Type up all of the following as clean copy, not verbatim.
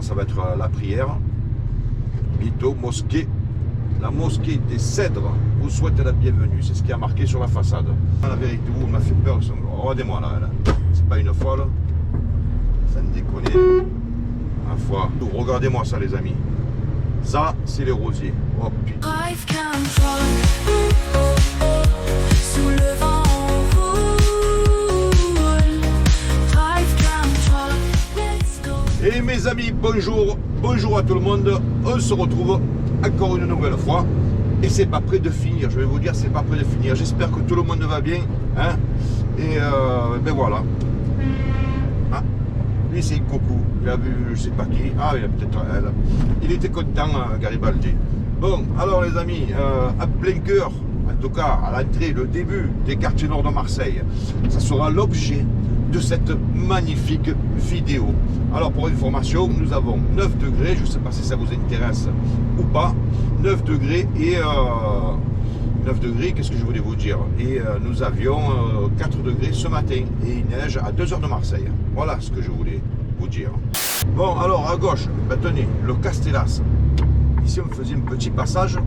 Là, ça va être la prière. Bientôt, mosquée. La mosquée des Cèdres vous souhaite la bienvenue. C'est ce qui a marqué sur la façade. La vérité, vous m'a fait peur. Regardez-moi là. C'est pas une folle. Ça me déconne. Ma foi. Regardez-moi ça, les amis. Ça, c'est les rosiers. Oh putain. Sous le vent roule. Et mes amis, bonjour. Bonjour à tout le monde. On se retrouve encore une nouvelle fois. Et c'est pas près de finir. Je vais vous dire, c'est pas près de finir. J'espère que tout le monde va bien. Hein, et ben voilà. Ah, lui, c'est Coucou. Il a vu, je sais pas qui. Ah, il a peut-être elle. Il était content, Garibaldi. Bon, alors les amis, à plein cœur, en tout cas à l'entrée, le début des quartiers nord de Marseille, ça sera l'objet de cette magnifique vidéo. Alors pour information, nous avons 9 degrés, je ne sais pas si ça vous intéresse ou pas, 9 degrés et 9 degrés, qu'est-ce que je voulais vous dire? Et nous avions 4 degrés ce matin et il neige à 2 heures de Marseille. Voilà ce que je voulais vous dire. Bon, alors à gauche, ben, tenez, le Castellas. Ici on faisait un petit passage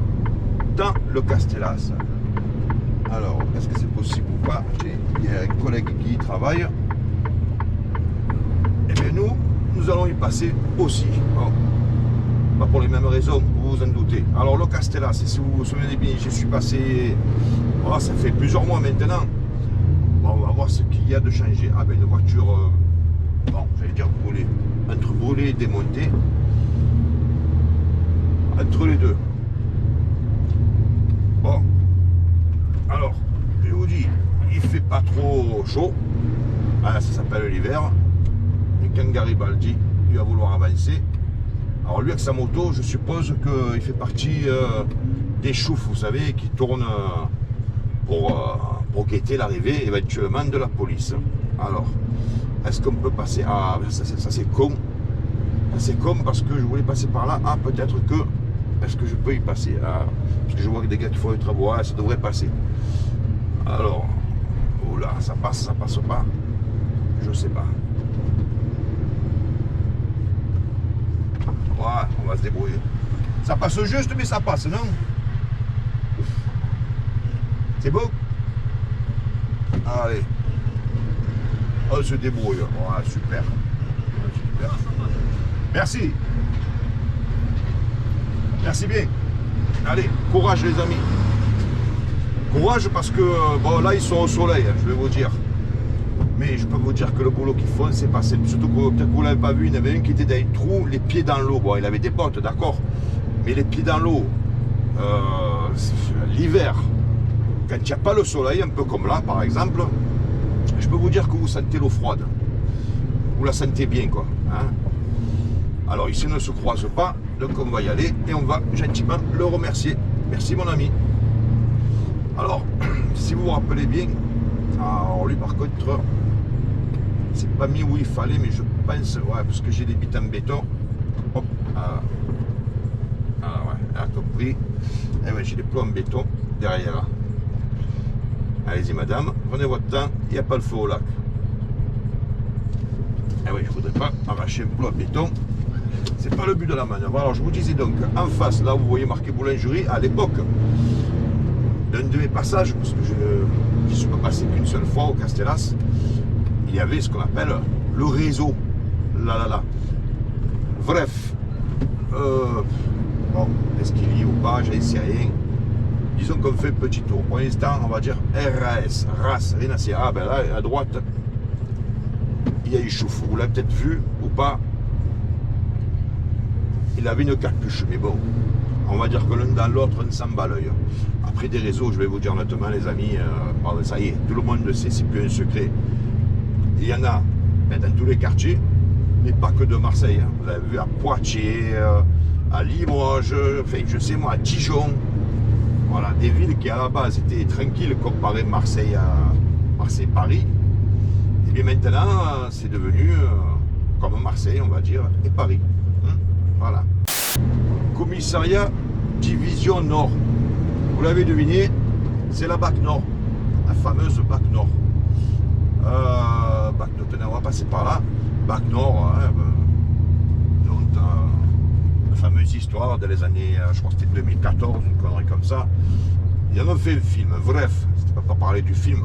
dans le Castellas. Alors, est-ce que c'est possible ou pas? Il y a un collègue qui y travaille. Et bien nous allons y passer aussi. Bon, pas pour les mêmes raisons, vous vous en doutez. Alors le Castellas, si vous vous souvenez bien, je suis passé, oh, ça fait plusieurs mois maintenant. Bon, on va voir ce qu'il y a de changé. Ah ben une voiture, bon, j'allais dire brûlée. Entre brûlée et démontée. Entre les deux. Bon. Alors, je vous dis, il fait pas trop chaud. Ah, ça s'appelle l'hiver. Et quand Garibaldi, il va vouloir avancer. Alors lui avec sa moto, je suppose qu'il fait partie des choufs, vous savez, qui tournent pour guetter l'arrivée éventuellement de la police. Alors, est-ce qu'on peut passer? Ah, ça c'est con. C'est con parce que je voulais passer par là. Ah, peut-être que... Est-ce que je peux y passer? Ah, parce que je vois que des gars qui font les travaux, ah, ça devrait passer. Alors, oula, ça passe pas. Je sais pas. Ouais, on va se débrouiller. Ça passe juste, mais ça passe, non? C'est beau? Allez. On se débrouille. Ouais, super. Super. Merci. Merci bien. Allez, courage les amis. Courage parce que, bon là ils sont au soleil, je vais vous dire. Mais je peux vous dire que le boulot qu'ils font, c'est pas simple. Surtout que peut-être que vous ne l'avez pas vu, il y en avait un qui était dans un trou, les pieds dans l'eau. Bon, il avait des bottes, d'accord. Mais les pieds dans l'eau, l'hiver, quand il n'y a pas le soleil, un peu comme là par exemple, je peux vous dire que vous sentez l'eau froide. Vous la sentez bien quoi. Hein. Alors ici ne se croise pas, donc on va y aller et on va gentiment le remercier. Merci mon ami. Alors, si vous vous rappelez bien, alors lui par contre, c'est pas mis où il fallait, mais je pense, ouais, parce que j'ai des bits en béton. Hop, ouais, elle a compris. Et ouais, j'ai des plombs en béton derrière. Allez-y madame, prenez votre temps, il n'y a pas le feu au lac. Et oui, je ne voudrais pas arracher un plomb en béton. C'est pas le but de la manœuvre. Alors je vous disais donc, en face, là vous voyez marqué boulangerie, à l'époque d'un de mes passages, parce que je ne suis pas passé qu'une seule fois au Castellas, il y avait ce qu'on appelle le réseau. Là. Bref, bon, est-ce qu'il y est ou pas, j'en sais rien. Disons qu'on fait un petit tour. Pour l'instant, on va dire RAS, RAS, rien à cirer. Ah ben là, à droite, il y a une chouffe. Vous l'avez peut-être vu ou pas. Il avait une capuche, mais bon, on va dire que l'un dans l'autre, on s'en bat l'œil. Après des réseaux, je vais vous dire honnêtement, les amis, ça y est, tout le monde le sait, c'est plus un secret. Il y en a dans tous les quartiers, mais pas que de Marseille. Vous avez vu à Poitiers, à Limoges, enfin, je sais moi, à Dijon. Voilà, des villes qui à la base étaient tranquilles comparées Marseille à Marseille-Paris. Et bien maintenant, c'est devenu comme Marseille, on va dire, et Paris. Voilà. Commissariat Division Nord. Vous l'avez deviné, c'est la BAC Nord. La fameuse BAC Nord. BAC Nord, on va passer par là. BAC Nord, hein, donc fameuse histoire dans les années, je crois que c'était 2014, une connerie comme ça. Ils en ont fait un film. Bref, c'était pas pour parler du film.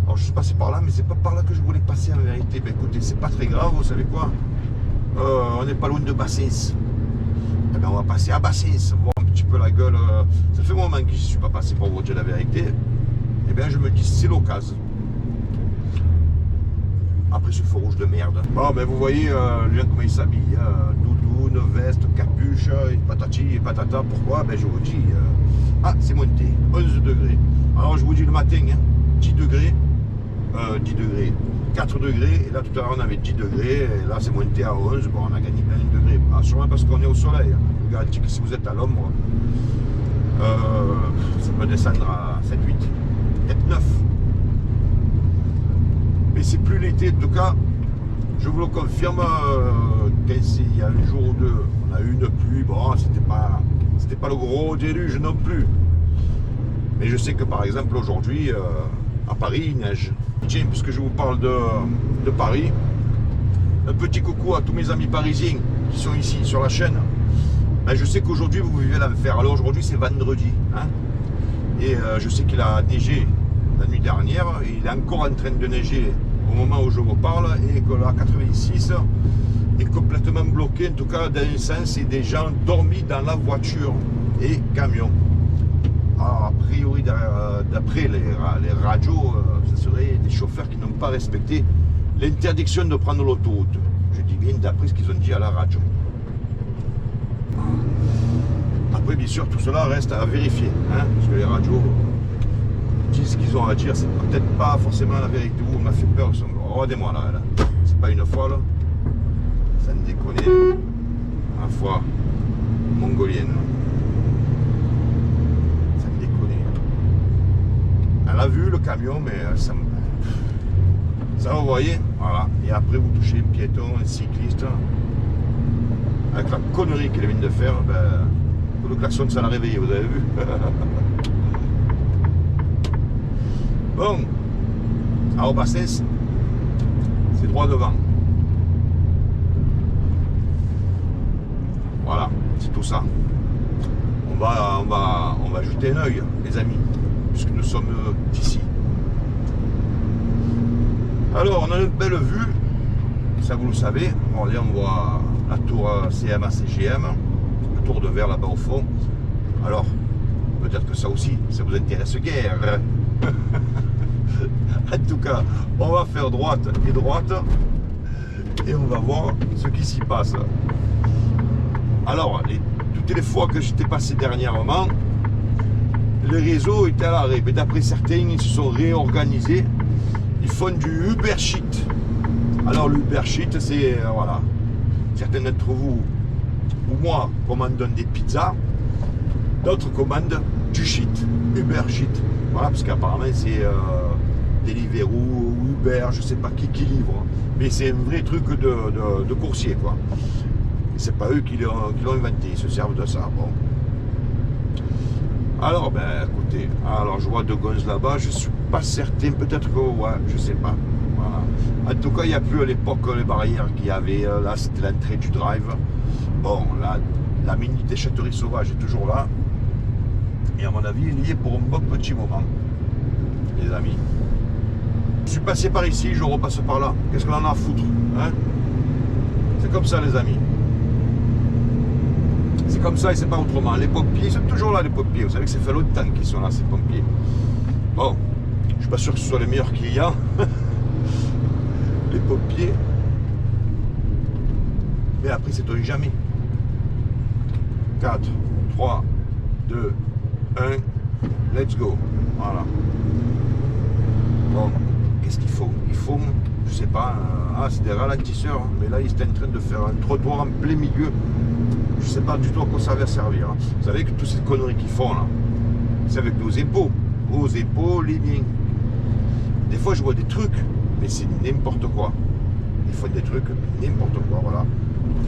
Alors je suis passé par là, mais c'est pas par là que je voulais passer en vérité. Ben écoutez, c'est pas très grave, vous savez quoi, on n'est pas loin de Bassens. Eh ben on va passer à Bassens, voir un petit peu la gueule. Ça fait un moment que je ne suis pas passé pour vous dire la vérité. Eh bien je me dis c'est l'occasion. Après ce feu rouge de merde. Bon ben vous voyez le gens comment il s'habille. Doudoune, veste, capuche, et patati et patata. Pourquoi? Ben je vous dis. Ah c'est monté, 11 degrés. Alors je vous dis le matin, hein, 10 degrés. 10 degrés, 4 degrés, et là tout à l'heure on avait 10 degrés, et là c'est monté à 11, bon on a gagné plein de degrés, sûrement parce qu'on est au soleil, je vous garantis que si vous êtes à l'ombre, ça peut descendre à 7, 8, peut-être 9, mais c'est plus l'été, en tout cas, je vous le confirme, il y a un jour ou deux, on a eu une pluie, bon c'était pas le gros déluge non plus, mais je sais que par exemple aujourd'hui, à Paris il neige. Tiens, puisque je vous parle de Paris, un petit coucou à tous mes amis parisiens qui sont ici sur la chaîne. Ben, je sais qu'aujourd'hui vous vivez l'enfer. Alors aujourd'hui c'est vendredi, hein, et je sais qu'il a neigé la nuit dernière, et il est encore en train de neiger au moment où je vous parle, et que la 86 est complètement bloqué, en tout cas dans un sens, et des gens dormis dans la voiture et camion. Alors, a priori, d'après les radios, ce serait des chauffeurs qui n'ont pas respecté l'interdiction de prendre l'autoroute. Je dis bien d'après ce qu'ils ont dit à la radio. Après, bien sûr, tout cela reste à vérifier, hein, parce que les radios disent ce qu'ils ont à dire, c'est peut-être pas forcément la vérité. On m'a fait peur, regardez-moi là. C'est pas une fois là, ça me déconne. Ma foi mongolienne. Elle a vu le camion, mais ça vous voyez, voilà. Et après vous touchez un piéton, un cycliste, avec la connerie qu'il vient de faire, ben, le klaxon ça l'a réveillé, vous avez vu. Bon, à Bassens, c'est droit devant. Voilà, c'est tout ça. On va jeter un œil, les amis, puisque nous sommes ici. Alors, on a une belle vue, ça vous le savez. Regardez, on voit la tour CMA CGM, le tour de verre là-bas au fond. Alors, peut-être que ça aussi, ça vous intéresse guère. En tout cas, on va faire droite et droite, et on va voir ce qui s'y passe. Alors, toutes les fois que j'étais passé dernièrement, les réseaux étaient à l'arrêt, mais d'après certains, ils se sont réorganisés. Ils font du Uber Sheet. Alors le Uber Sheet, c'est, voilà, certains d'entre vous, ou moi, commandons des pizzas, d'autres commandent du shit, Uber Sheet. Voilà, parce qu'apparemment c'est Deliveroo ou Uber, je sais pas qui livre, mais c'est un vrai truc de coursier, quoi. Et c'est pas eux qui l'ont inventé, ils se servent de ça. Bon. Alors, ben écoutez, alors je vois deux gonzes là-bas, je suis pas certain, peut-être que, ouais, je sais pas. Voilà. En tout cas, il n'y a plus à l'époque les barrières qu'il y avait, là c'était l'entrée du drive. Bon, la mini déchetterie sauvage est toujours là. Et à mon avis, il y est pour un bon petit moment, les amis. Je suis passé par ici, je repasse par là. Qu'est-ce qu'on en a à foutre, hein? C'est comme ça, les amis. C'est comme ça et c'est pas autrement. Les pompiers, ils sont toujours là, les pompiers. Vous savez que ça fait longtemps qu'ils sont là, ces pompiers. Bon, je suis pas sûr que ce soit les meilleurs clients. Les pompiers. Mais après, c'est on jamais. 4, 3, 2, 1, let's go. Voilà. Bon, qu'est-ce qu'il faut? Il faut, je sais pas, c'est des ralentisseurs, mais là, ils étaient en train de faire un trottoir en plein milieu. Je sais pas du tout à quoi ça va servir. Vous savez que toutes ces conneries qu'ils font là, c'est avec nos impôts. Vos impôts, les miens. Des fois, je vois des trucs, mais c'est n'importe quoi. Ils font des trucs, n'importe quoi, voilà.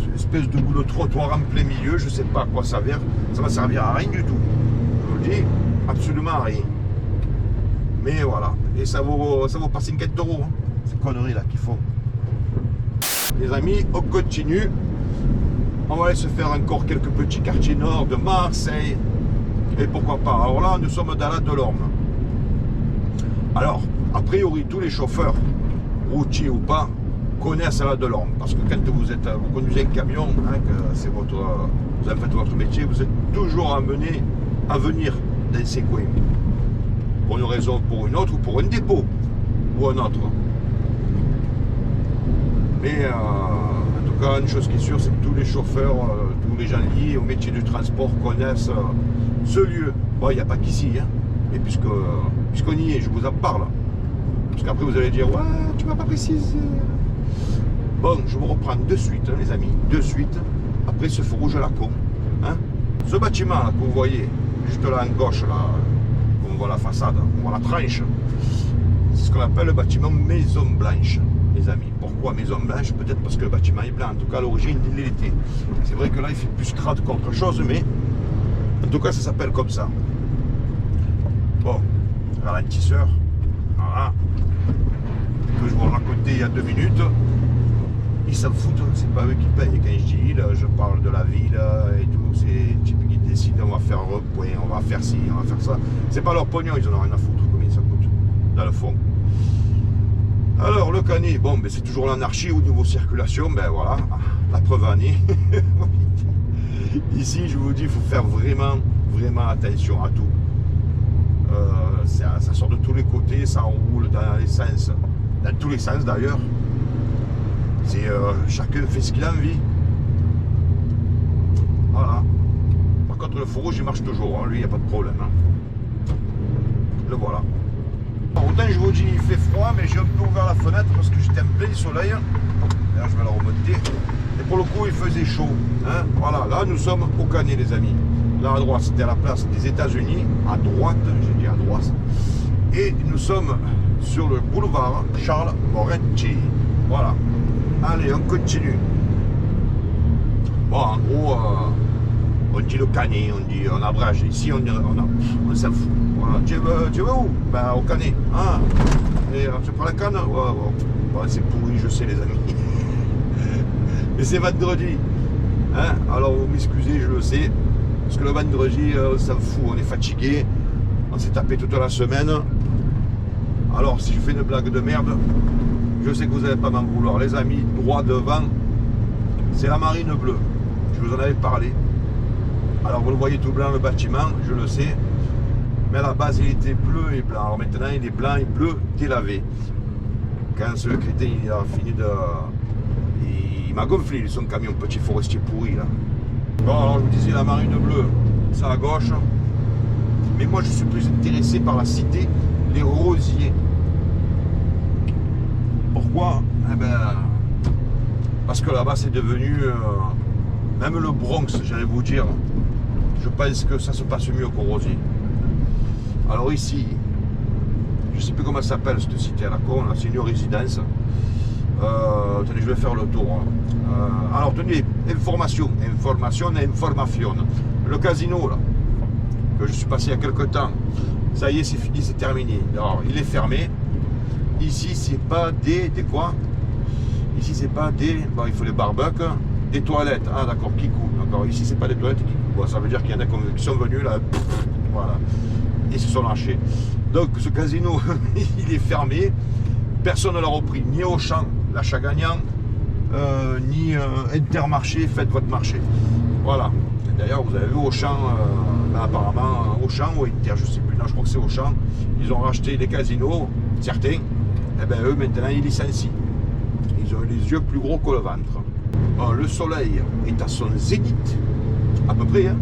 Une espèce de bout de trottoir en plein milieu, je sais pas à quoi ça va. Ça va servir à rien du tout. Je vous le dis, absolument à rien. Mais voilà. Et ça vaut pas 50 €, hein, ces conneries là qu'ils font. Les amis, on continue. On va aller se faire encore quelques petits quartiers nord de Marseille. Et pourquoi pas. Alors là, nous sommes dans la Delorme. Alors, a priori, tous les chauffeurs, routiers ou pas, connaissent la Delorme. Parce que quand vous conduisez un camion, hein, que c'est vous en faites votre métier, vous êtes toujours amené à venir dans ces coins. Pour une raison, pour une autre, ou pour un dépôt, ou un autre. Mais en tout cas, une chose qui est sûre, c'est que tous les chauffeurs, tous les gens liés au métier du transport connaissent ce lieu. Bon, il n'y a pas qu'ici, hein, mais puisqu'on y est, je vous en parle. Parce qu'après, vous allez dire, ouais, tu m'as pas précisé. Bon, je vous reprends de suite, hein, les amis, de suite, après ce feu rouge à la con. Hein. Ce bâtiment là, que vous voyez, juste là en gauche, là, on voit la façade, on voit la tranche, c'est ce qu'on appelle le bâtiment Maison Blanche, les amis. Pourquoi Maison Blanche? Peut-être parce que le bâtiment est blanc, en tout cas à l'origine il l'était. C'est vrai que là il fait plus crade qu'autre chose, mais en tout cas ça s'appelle comme ça. Bon, ralentisseur, voilà, que je vous racontais il y a 2 minutes. Ils s'en foutent, c'est pas eux qui payent. Quand je dis île, je parle de la ville et tout, c'est type qui décide, on va faire un point, on va faire ci, on va faire ça. C'est pas leur pognon, ils en ont rien à foutre, combien ça coûte, dans le fond. Alors, le Canet, bon, ben, c'est toujours l'anarchie au niveau circulation, ben voilà, la preuve en est. Ici, je vous dis, il faut faire vraiment attention à tout. Ça sort de tous les côtés, ça roule dans tous les sens d'ailleurs. Chacun fait ce qu'il a envie. Voilà. Par contre, le feu rouge, il marche toujours. Hein. Lui, il n'y a pas de problème. Hein. Le voilà. Alors, autant je vous dis, il fait froid, mais j'ai un peu ouvert la fenêtre parce que j'étais en plein soleil. D'ailleurs, je vais la remonter. Et pour le coup, il faisait chaud. Hein. Voilà. Là, nous sommes au Canet, les amis. Là, à droite, c'était à la place des États-Unis. À droite, j'ai dit à droite. Et nous sommes sur le boulevard Charles Moretti. Voilà. Allez, on continue. Bon, en gros, on dit le Canet, on abrège. Ici, on s'en fout. Voilà. Tu veux où? Ben, au Canet. Ah. Et tu prends la canne? Ouais, ouais. Bon, c'est pourri, je sais, les amis. Mais c'est vendredi. Hein? Alors, vous m'excusez, je le sais. Parce que le vendredi, on s'en fout, on est fatigué. On s'est tapé toute la semaine. Alors, si je fais une blague de merde, je sais que vous n'allez pas m'en vouloir. Les amis, droit devant, c'est la marine bleue. Je vous en avais parlé. Alors vous le voyez tout blanc le bâtiment, je le sais. Mais à la base il était bleu et blanc. Alors maintenant il est blanc et bleu délavé. Quand ce crétin il a fini de... Il m'a gonflé son camion, petit forestier pourri là. Bon alors je vous disais la marine bleue, c'est à gauche. Mais moi je suis plus intéressé par la cité, les Rosiers. Pourquoi? Eh ben, parce que là-bas c'est devenu, même le Bronx, j'allais vous dire, je pense que ça se passe mieux qu'au Rosier. Alors ici, je ne sais plus comment ça s'appelle cette cité à la con, c'est une résidence. Attendez, je vais faire le tour. Alors tenez, information. Le casino là, que je suis passé il y a quelques temps, ça y est, c'est fini, c'est terminé. Alors il est fermé. Ici, c'est pas des quoi? Ici, c'est pas des... Bon, il faut les barbecues, des toilettes. Ah, d'accord, qui coupent. D'accord, ici, c'est pas des toilettes qui coupent. Bon, ça veut dire qu'il y en a qui sont venus, là, voilà, et se sont lâchés. Donc, ce casino, il est fermé. Personne ne l'a repris, ni Auchan, l'achat gagnant, ni Intermarché, faites votre marché. Voilà. D'ailleurs, vous avez vu Auchan, apparemment, Auchan ou Inter, je sais plus, non, je crois que c'est Auchan. Ils ont racheté des casinos, certains. Eh bien, eux, maintenant, ils licencient. Ils ont les yeux plus gros que le ventre. Bon, le soleil est à son zénith, à peu près. Hein.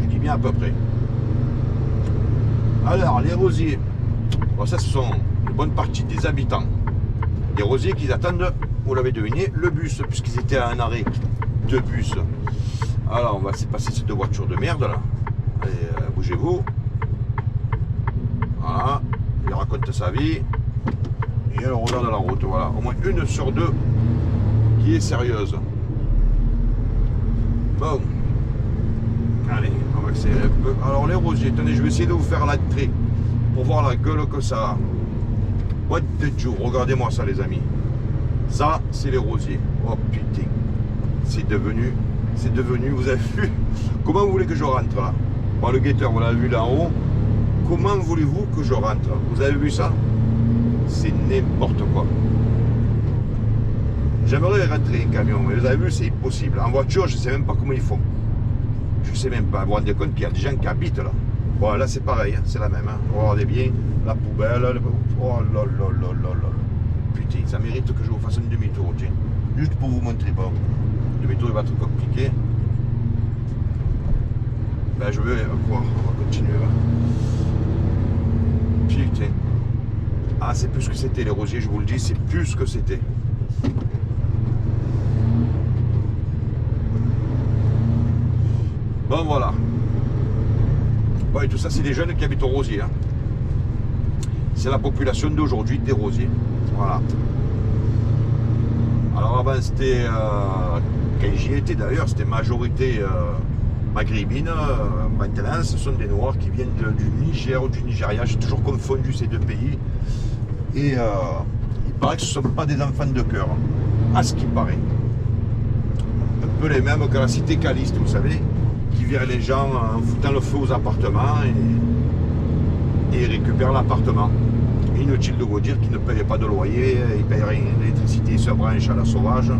Je dis bien à peu près. Alors, les rosiers. Bon, ça, ce sont une bonne partie des habitants. Des rosiers qui attendent, vous l'avez deviné, le bus, puisqu'ils étaient à un arrêt de bus. Alors, on va se passer ces 2 voitures de merde, là. Allez, bougez-vous. Voilà, il raconte sa vie et elle regarde la route, voilà, au moins une sur 2 qui est sérieuse. Bon, allez, on va accélérer un peu. Alors les rosiers, attendez, je vais essayer de vous faire l'entrée pour voir la gueule que ça a. What the Joe, regardez-moi ça les amis. Ça, c'est les rosiers. Oh putain, c'est devenu, vous avez vu, comment vous voulez que je rentre là? Bon, le guetteur, vous l'avez vu là en haut, comment voulez-vous que je rentre? Vous avez vu ça? C'est n'importe quoi. J'aimerais rentrer en camion, mais vous avez vu, c'est impossible. En voiture, je ne sais même pas comment ils font. Je ne sais même pas, vous vous rendez compte qu'il y a des gens qui habitent là. Bon, là c'est pareil, hein, c'est la même. Hein. Regardez bien, la poubelle, oh là là là là là. Putain, ça mérite que je vous fasse un demi-tour, tiens. Juste pour vous montrer, bon, le demi-tour il va être compliqué. Ben je vais voir, on va continuer là. Putain. Ah, c'est plus ce que c'était les rosiers, je vous le dis, c'est plus ce que c'était. Bon voilà. Bon, et tout ça c'est des jeunes qui habitent au rosier. Hein. C'est la population d'aujourd'hui des rosiers. Voilà. Alors avant c'était, quand j'y étais d'ailleurs, c'était majorité maghrébine. Maintenant ce sont des noirs qui viennent du Niger ou du Nigeria. J'ai toujours confondu ces deux pays. Et il paraît que ce ne sont pas des enfants de cœur. À ce qui paraît. Un peu les mêmes que la cité Caliste, vous savez, qui virent les gens en foutant le feu aux appartements et récupèrent l'appartement. Inutile de vous dire qu'ils ne payaient pas de loyer, ils ne payent rien, l'électricité se branche à la sauvage.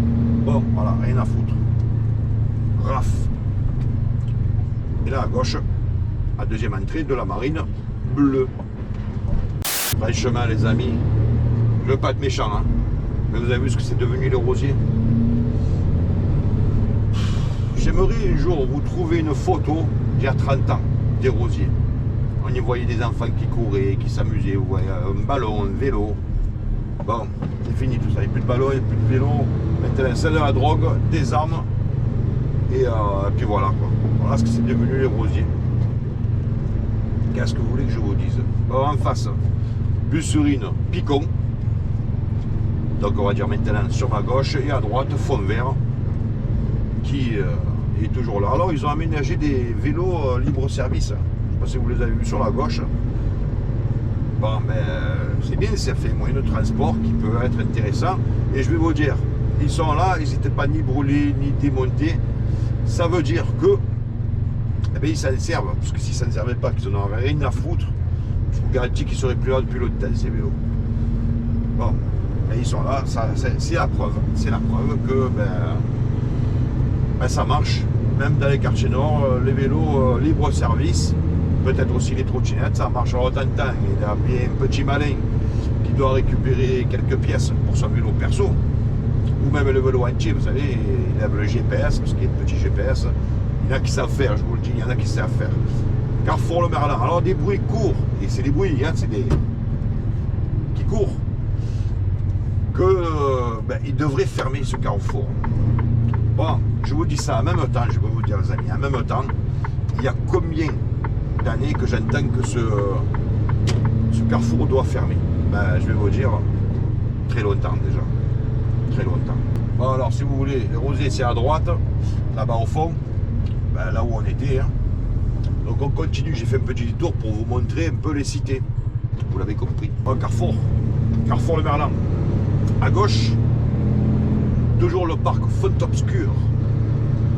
Bon, voilà, rien à foutre. Raf. Et là à gauche, la deuxième entrée de la marine bleue. Franchement les amis, je ne veux pas être méchant, hein, mais vous avez vu ce que c'est devenu les rosiers. J'aimerais un jour vous trouver une photo d'il y a 30 ans, des rosiers. On y voyait des enfants qui couraient, qui s'amusaient, vous voyez, un ballon, un vélo. Bon, c'est fini tout ça, il n'y a plus de ballon, il n'y a plus de vélo. Maintenant, c'est de la drogue, des armes, et puis voilà quoi. Voilà ce que c'est devenu les rosiers. Qu'est-ce que vous voulez que je vous dise? Bon, en face, Busserine, Picon. Donc on va dire maintenant sur ma gauche, et à droite, Fond Vert, qui est toujours là. Alors ils ont aménagé des vélos libre-service. Je ne sais pas si vous les avez vus sur la gauche. Bon, ben c'est bien, ça fait un moyen de transport qui peut être intéressant. Et je vais vous dire, ils sont là, ils n'étaient pas ni brûlés, ni démontés. Ça veut dire que, eh bien, ils s'en servent. Parce que s'ils ne s'en servaient pas, qu'ils n'en avaient rien à foutre, je vous garantis qu'ils ne seraient plus là depuis longtemps, ces vélos. Bon, et ils sont là, c'est la preuve. C'est la preuve que, ben, ça marche. Même dans les quartiers nord, les vélos libre-service, peut-être aussi les trottinettes, ça marche. Alors t'entends, il y a bien un petit malin qui doit récupérer quelques pièces pour son vélo perso, ou même le vélo entier, vous savez, il lève le GPS, parce qu'il y a un petit GPS. Il y en a qui savent faire, je vous le dis, il y en a qui savent faire. Carrefour le Merlin, alors des bruits courts, et c'est des bruits, hein, c'est des qui courent, que ben, il devrait fermer ce carrefour. Bon, je vous dis ça en même temps, je vais vous dire les amis, en même temps, il y a combien d'années que j'entends que ce carrefour doit fermer? Ben, je vais vous dire, très longtemps déjà, très longtemps. Bon alors si vous voulez, les rosiers c'est à droite, là-bas au fond, ben, là où on était. Hein. Donc on continue, j'ai fait un petit tour pour vous montrer un peu les cités, vous l'avez compris. Bon, Carrefour le Merlin, à gauche, toujours le parc Font-Obscur.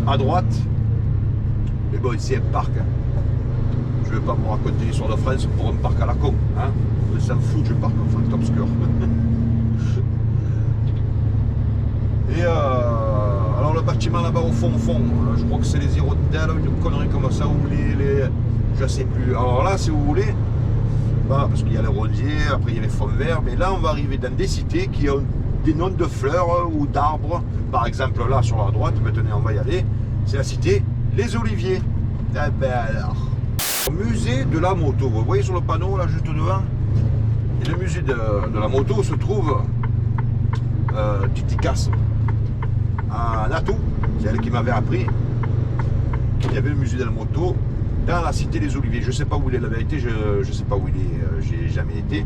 À droite, mais bon, c'est un parc. Hein. Je ne vais pas vous raconter l'histoire de France pour un parc à la con. Hein. On s'en fout du parc Font-Obscur. Et alors le bâtiment là-bas au fond, je crois que c'est les hirondelles, une connerie comme ça, ou les je sais plus. Alors là, si vous voulez, bah, parce qu'il y a les rosiers, après il y a les fonds verts, mais là on va arriver dans des cités qui ont des noms de fleurs ou d'arbres. Par exemple là sur la droite, maintenant on va y aller, c'est la cité Les Oliviers. Eh ben alors, musée de la moto, vous voyez sur le panneau là juste devant, et le musée de la moto se trouve Titicasse à Natou, c'est elle qui m'avait appris qu'il y avait le musée de la moto dans la cité des Oliviers. Je ne sais pas où il est, la vérité, je ne sais pas où il est, j'ai jamais été,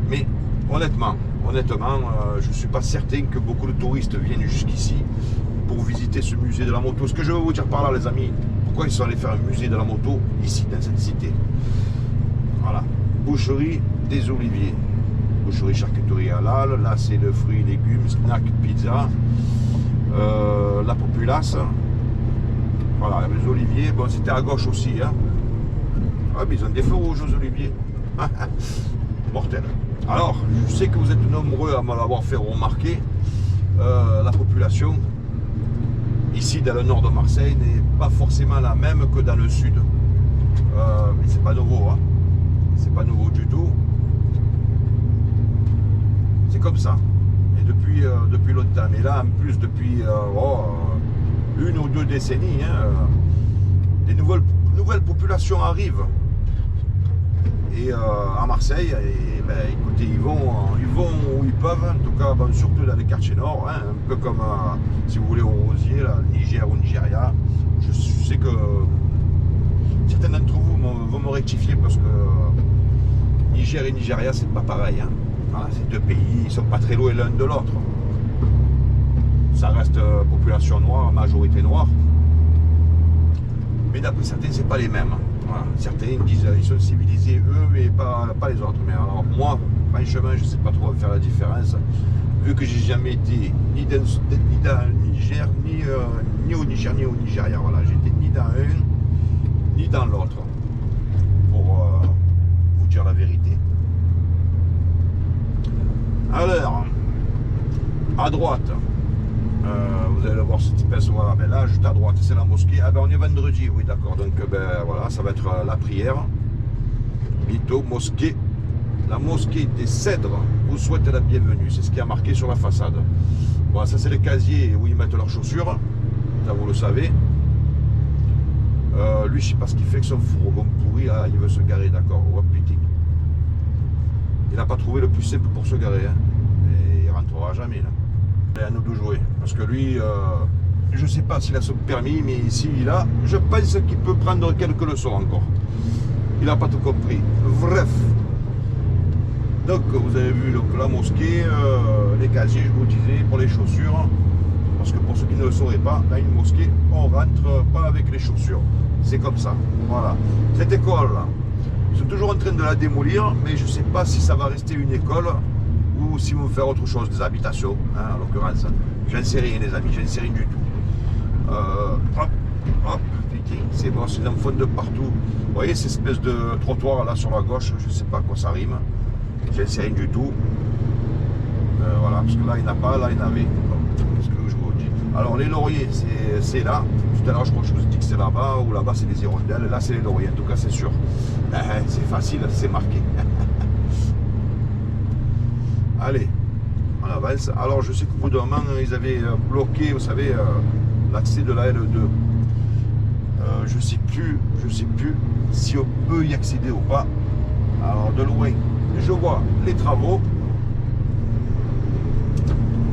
mais honnêtement, je ne suis pas certain que beaucoup de touristes viennent jusqu'ici pour visiter ce musée de la moto. Ce que je veux vous dire par là, les amis, pourquoi ils sont allés faire un musée de la moto ici, dans cette cité? Voilà, boucherie des Oliviers, boucherie charcuterie halal, là c'est le fruit et légumes, snack, pizza. la populace. Voilà, les oliviers, bon c'était à gauche aussi. Hein. Ah, mais ils ont des feux rouges aux oliviers. Mortel. Alors, je sais que vous êtes nombreux à me l'avoir fait remarquer. La population ici dans le nord de Marseille n'est pas forcément la même que dans le sud. Mais c'est pas nouveau, hein. C'est pas nouveau du tout. C'est comme ça. Et depuis longtemps. Mais là, en plus, depuis une ou deux décennies, hein, des nouvelles populations arrivent. Et à Marseille, et, ben, écoutez, ils vont où ils peuvent, en tout cas, ben, surtout dans les quartiers nord, hein, un peu comme, si vous voulez, au Rosier, là, Niger ou Nigeria. Je sais que certains d'entre vous vont me rectifier parce que Niger et Nigeria, c'est pas pareil. Hein. Voilà, ces deux pays, ils sont pas très loin l'un de l'autre. Ça reste population noire, majorité noire. Mais d'après certains, c'est pas les mêmes. Voilà. Certains disent ils sont civilisés eux, mais pas les autres. Mais alors moi, franchement, je ne sais pas trop faire la différence, vu que j'ai jamais été ni dans le Niger, ni au Niger, ni au Nigeria. Voilà, j'étais ni dans un, ni dans l'autre, pour vous dire la vérité. Alors, à droite, vous allez voir cette espèce, voilà, ben là, juste à droite, c'est la mosquée. Ah ben on est vendredi, oui d'accord, donc ben voilà, ça va être la prière. Bientôt, mosquée. La mosquée des Cèdres vous souhaite la bienvenue, c'est ce qui a marqué sur la façade. Voilà, ça c'est le casier où ils mettent leurs chaussures, ça vous le savez. Lui, je sais pas ce qu'il fait que son fourgon pourri, là, il veut se garer, d'accord, oh putain. Il n'a pas trouvé le plus simple pour se garer, hein. Et il rentrera jamais, là. À nous de jouer, parce que lui, je sais pas s'il a son permis, mais ici il a, je pense qu'il peut prendre quelques leçons encore. Il n'a pas tout compris. Bref, donc vous avez vu donc, la mosquée, les casiers, je vous disais, pour les chaussures, parce que pour ceux qui ne le sauraient pas, dans une mosquée, on rentre pas avec les chaussures, c'est comme ça. Voilà, cette école là, ils sont toujours en train de la démolir, mais je sais pas si ça va rester une école ou si vous faire autre chose, des habitations, hein, en l'occurrence. J'en sais rien, les amis, j'en sais rien du tout. Hop, putain, c'est bon, c'est en fond de partout. Vous voyez cette espèce de trottoir là sur la gauche, je sais pas à quoi ça rime. J'en sais rien du tout. Voilà, parce que là il n'y en a pas, là il y en avait. Qu'est-ce que je vous dis? Alors les lauriers, c'est là. Tout à l'heure je crois que je vous ai dit que c'est là-bas, ou là-bas c'est les hirondelles, là c'est les lauriers, en tout cas c'est sûr. C'est facile, c'est marqué. Allez, on avance. Alors je sais qu'au bout d'un moment, ils avaient bloqué, vous savez, l'accès de la L2. Je sais plus si on peut y accéder ou pas. Alors de loin, je vois les travaux.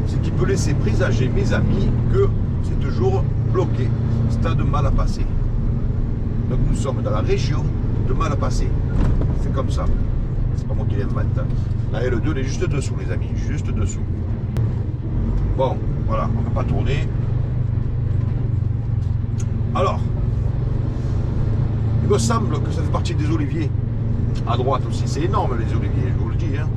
Ce qui peut laisser présager, mes amis, que c'est toujours bloqué. Stade mal à passer. Donc nous sommes dans la région de mal à passer. C'est comme ça. C'est pas moi qui l'invente. La L2 elle est juste dessous, les amis, juste dessous. Bon, voilà, on ne va pas tourner. Alors, il me semble que ça fait partie des oliviers. À droite aussi, c'est énorme les oliviers, je vous le dis. Hein.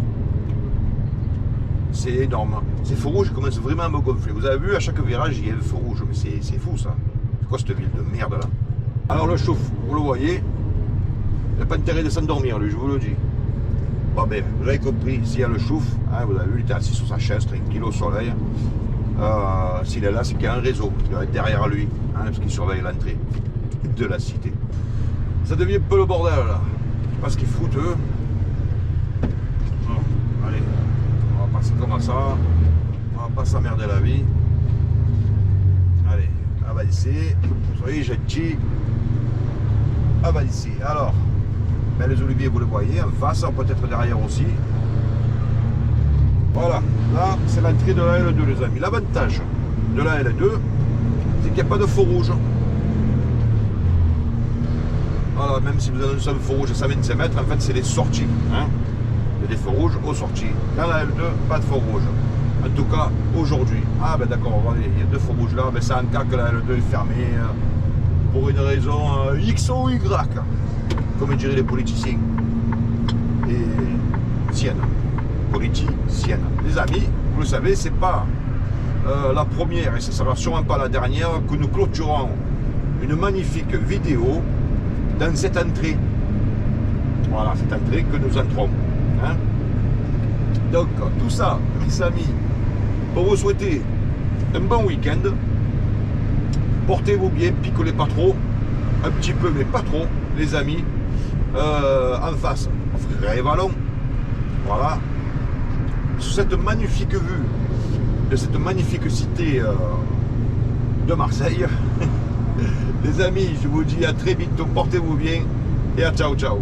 C'est énorme. Ces feux rouges commencent vraiment à me gonfler. Vous avez vu, à chaque virage, il y a un feu rouge, mais c'est fou ça. C'est quoi cette ville de merde là? Alors le chauffe, vous le voyez, il n'a pas intérêt de s'endormir, lui, je vous le dis. Bon ben, vous avez compris, s'il y a le chouf, hein, vous avez vu, il était assis sur sa chaise, tranquille au soleil. S'il est là, c'est qu'il y a un réseau qui doit être derrière lui, hein, parce qu'il surveille l'entrée de la cité. Ça devient un peu le bordel là. Je sais pas ce qu'ils foutent eux. Bon, allez, on va passer comme ça. On va pas s'emmerder la vie. Allez, avancez, soyez gentils. Avancez. Alors. Ben, les oliviers, vous les voyez, en face, peut-être derrière aussi. Voilà, là, c'est l'entrée de la L2, les amis. L'avantage de la L2, c'est qu'il n'y a pas de feu rouge. Voilà, même si vous avez un seul feu rouge à 125 mètres, en fait, c'est les sorties. Hein. Il y a des feux rouges aux sorties. Dans la L2, pas de feu rouge. En tout cas, aujourd'hui. Ah, ben d'accord, il y a deux feux rouges là, mais c'est en cas que la L2 est fermée pour une raison X ou Y. Comme diraient les politiciens et siennes, politiciennes. Les amis, vous le savez, c'est pas la première, et ce ne sera sûrement pas la dernière, que nous clôturons une magnifique vidéo dans cette entrée. Voilà, cette entrée que nous entrons. Hein. Donc, tout ça, mes amis, pour vous souhaiter un bon week-end. Portez-vous bien, picolez pas trop, un petit peu, mais pas trop, les amis. En face, Frévalon. Voilà. Sur cette magnifique vue de cette magnifique cité de Marseille. Les amis, je vous dis à très bientôt, portez-vous bien et à ciao ciao.